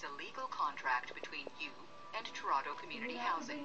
a legal contract between you and Toronto Community Housing.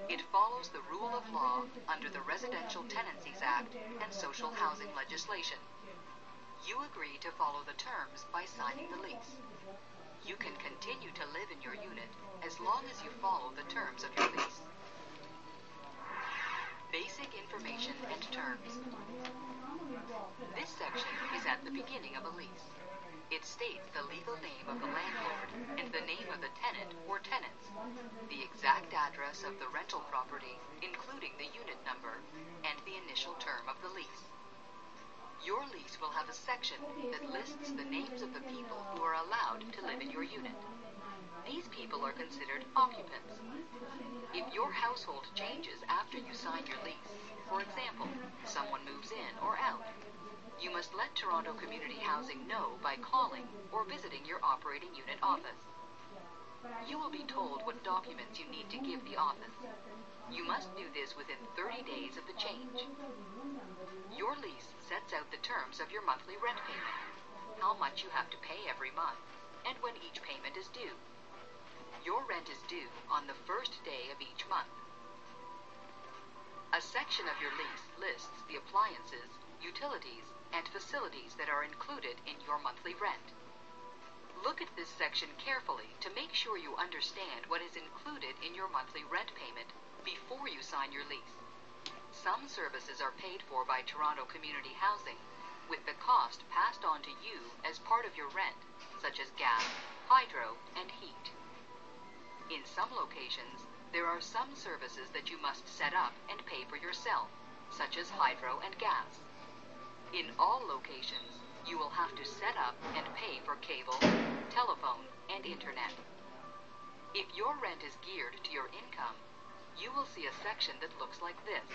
It follows the rule of law under the Residential Tenancies Act and social housing legislation. You agree to follow the terms by signing the lease. You can continue to live in your unit as long as you follow the terms of your lease. Basic information and terms. This section is at the beginning of a lease. It states the legal name of the landlord and the name of the tenant or tenants, the exact address of the rental property, including the unit number, and the initial term of the lease. Your lease will have a section that lists the names of the people who are allowed to live in your unit. These people are considered occupants. If your household changes after you sign your lease, for example, someone moves in or out, you must let Toronto Community Housing know by calling or visiting your operating unit office. You will be told what documents you need to give the office. You must do this within 30 days of the change. Your lease sets out the terms of your monthly rent payment, how much you have to pay every month, and when each payment is due. Your rent is due on the first day of each month. A section of your lease lists the appliances, utilities, and facilities that are included in your monthly rent. Look at this section carefully to make sure you understand what is included in your monthly rent payment before you sign your lease. Some services are paid for by Toronto Community Housing, with the cost passed on to you as part of your rent, such as gas, hydro, and heat. In some locations, there are some services that you must set up and pay for yourself, such as hydro and gas. In all locations, you will have to set up and pay for cable, telephone, and internet. If your rent is geared to your income, you will see a section that looks like this.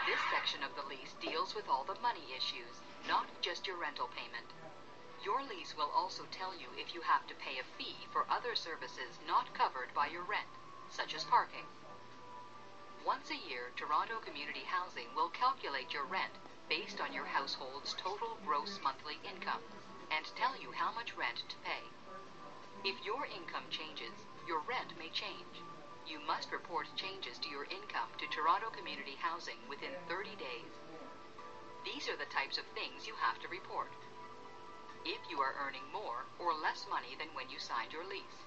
This section of the lease deals with all the money issues, not just your rental payment. Your lease will also tell you if you have to pay a fee for other services not covered by your rent, such as parking. Once a year, Toronto Community Housing will calculate your rent based on your household's total gross monthly income and tell you how much rent to pay. If your income changes, your rent may change. You must report changes to your income to Toronto Community Housing within 30 days. These are the types of things you have to report. If you are earning more or less money than when you signed your lease.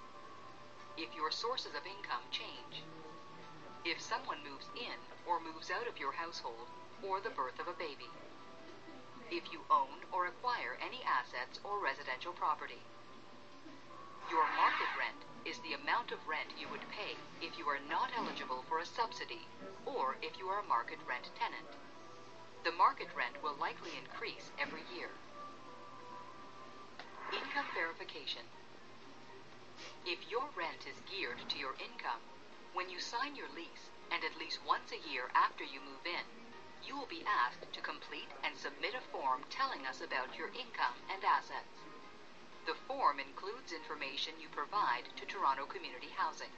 If your sources of income change. If someone moves in or moves out of your household, or the birth of a baby. If you own or acquire any assets or residential property. Your market rent is the amount of rent you would pay if you are not eligible for a subsidy or if you are a market rent tenant. The market rent will likely increase every year. Income verification. If your rent is geared to your income, when you sign your lease and at least once a year after you move in, you will be asked to complete and submit a form telling us about your income and assets. The form includes information you provide to Toronto Community Housing.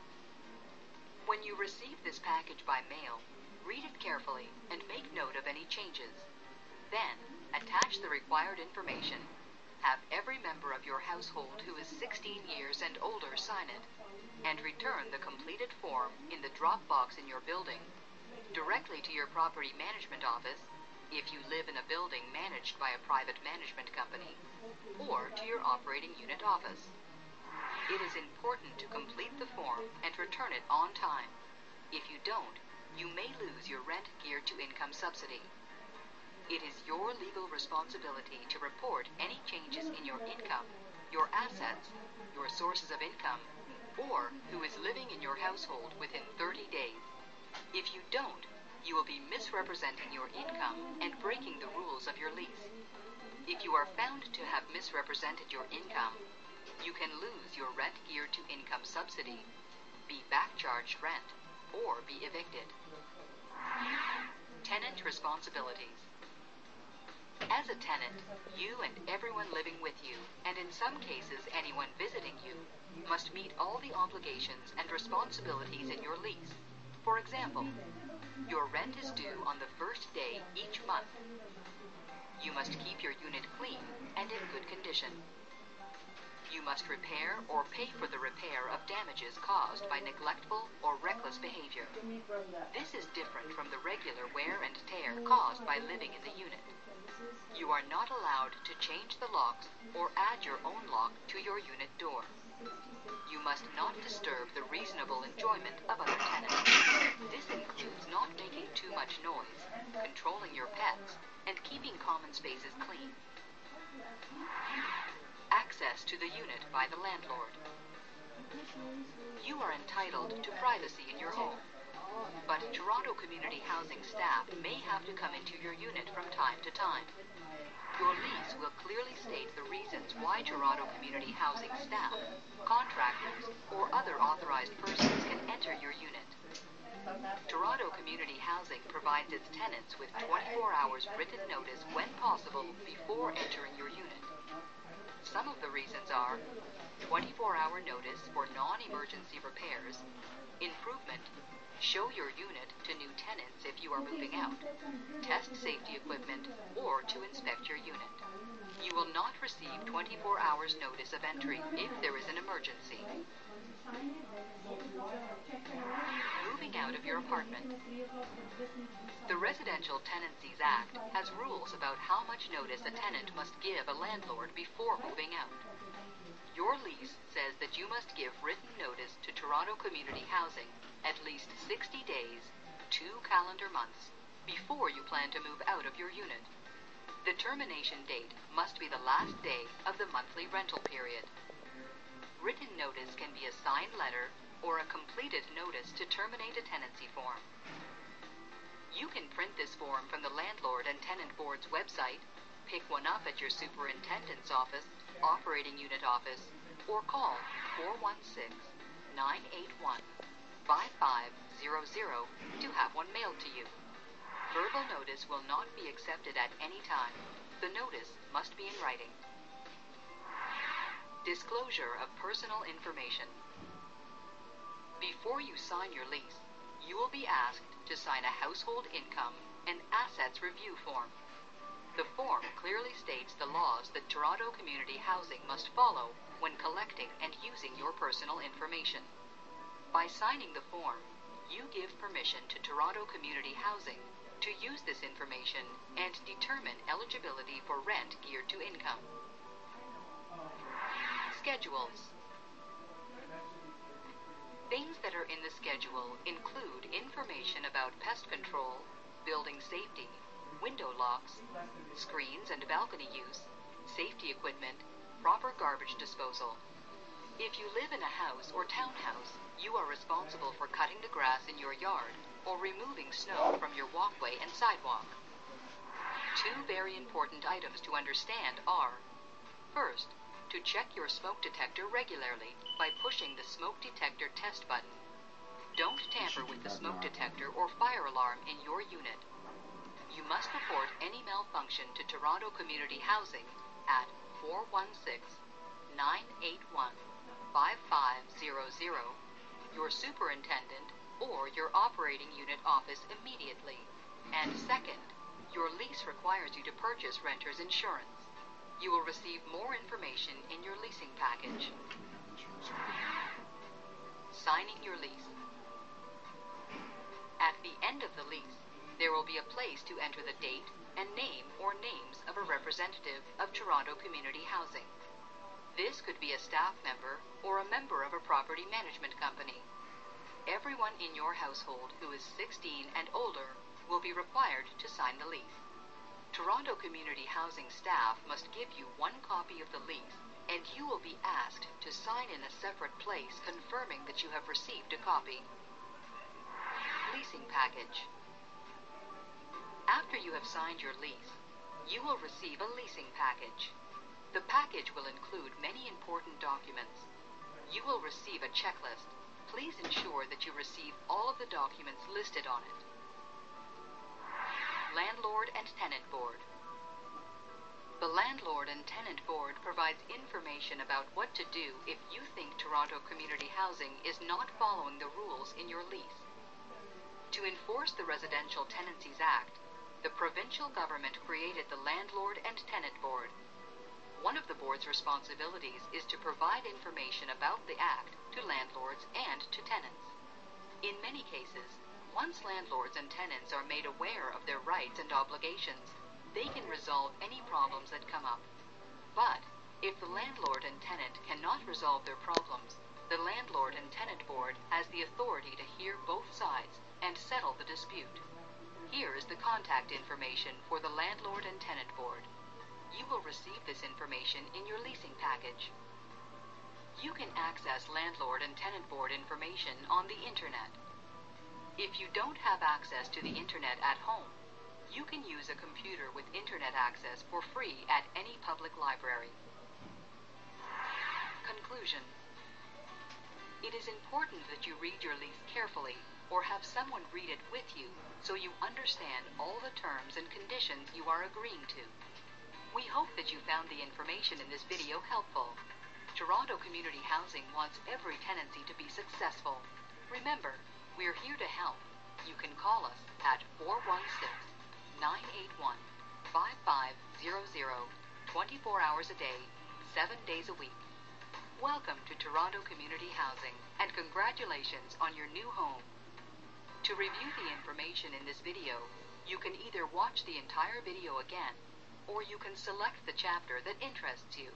When you receive this package by mail, read it carefully and make note of any changes. Then, attach the required information, have every member of your household who is 16 years and older sign it, and return the completed form in the drop box in your building, directly to your property management office, if you live in a building managed by a private management company, or to your operating unit office. It is important to complete the form and return it on time. If you don't, you may lose your rent geared to income subsidy. It is your legal responsibility to report any changes in your income, your assets, your sources of income, or who is living in your household within 30 days. If you don't, you will be misrepresenting your income and breaking the rules of your lease. If you are found to have misrepresented your income, you can lose your rent geared to income subsidy, be back-charged rent, or be evicted. Tenant responsibilities. As a tenant, you and everyone living with you, and in some cases anyone visiting you, must meet all the obligations and responsibilities in your lease. For example, your rent is due on the first day each month. You must keep your unit clean and in good condition. You must repair or pay for the repair of damages caused by neglectful or reckless behavior. This is different from the regular wear and tear caused by living in the unit. You are not allowed to change the locks or add your own lock to your unit door. You must not disturb the reasonable enjoyment of other tenants. This includes not making too much noise, controlling your pets, and keeping common spaces clean. Access to the unit by the landlord. You are entitled to privacy in your home, but Toronto Community Housing staff may have to come into your unit from time to time. Your lease will clearly state the reasons why Toronto Community Housing staff, contractors, or other authorized persons can enter your unit. Toronto Community Housing provides its tenants with 24 hours written notice when possible before entering your unit. Some of the reasons are 24-hour notice for non-emergency repairs, improvement, show your unit to new tenants if you are moving out, test safety equipment, or to inspect your unit. You will not receive 24 hours notice of entry if there is an emergency. Moving out of your apartment. The Residential Tenancies Act has rules about how much notice a tenant must give a landlord before moving out. Your lease says that you must give written notice to Toronto Community Housing at least 60 days, 2 calendar months, before you plan to move out of your unit. The termination date must be the last day of the monthly rental period. Written notice can be a signed letter or a completed notice to terminate a tenancy form. You can print this form from the Landlord and Tenant Board's website, pick one up at your superintendent's office, operating unit office, or call 416-981-5500 to have one mailed to you. Verbal notice will not be accepted at any time. The notice must be in writing. Disclosure of personal information. Before you sign your lease, you will be asked to sign a household income and assets review form. The form clearly states the laws that Toronto Community Housing must follow when collecting and using your personal information. By signing the form, you give permission to Toronto Community Housing to use this information and determine eligibility for rent geared to income. Schedules. Things that are in the schedule include information about pest control, building safety, window locks, screens and balcony use, safety equipment, proper garbage disposal. If you live in a house or townhouse, you are responsible for cutting the grass in your yard or removing snow from your walkway and sidewalk. Two very important items to understand are, first, to check your smoke detector regularly by pushing the smoke detector test button. Don't tamper with the smoke detector or fire alarm in your unit. You must report any malfunction to Toronto Community Housing at 416-981-5500, your superintendent, or your operating unit office immediately. And second, your lease requires you to purchase renter's insurance. You will receive more information in your leasing package. Signing your lease. At the end of the lease, there will be a place to enter the date and name or names of a representative of Toronto Community Housing. This could be a staff member or a member of a property management company. Everyone in your household who is 16 and older will be required to sign the lease. Toronto Community Housing staff must give you one copy of the lease, and you will be asked to sign in a separate place confirming that you have received a copy. Leasing package. After you have signed your lease, you will receive a leasing package. The package will include many important documents. You will receive a checklist. Please ensure that you receive all of the documents listed on it. Landlord and Tenant Board. The Landlord and Tenant Board provides information about what to do if you think Toronto Community Housing is not following the rules in your lease. To enforce the Residential Tenancies Act, the provincial government created the Landlord and Tenant Board. One of the board's responsibilities is to provide information about the Act to landlords and to tenants. In many cases, once landlords and tenants are made aware of their rights and obligations, they can resolve any problems that come up. But if the landlord and tenant cannot resolve their problems, the Landlord and Tenant Board has the authority to hear both sides and settle the dispute. Here is the contact information for the Landlord and Tenant Board. You will receive this information in your leasing package. You can access Landlord and Tenant Board information on the Internet. If you don't have access to the Internet at home, you can use a computer with Internet access for free at any public library. Conclusion. It is important that you read your lease carefully or have someone read it with you so you understand all the terms and conditions you are agreeing to. We hope that you found the information in this video helpful. Toronto Community Housing wants every tenancy to be successful. Remember, we're here to help. You can call us at 416-981-5500, 24 hours a day, 7 days a week. Welcome to Toronto Community Housing, and congratulations on your new home. To review the information in this video, you can either watch the entire video again, or you can select the chapter that interests you.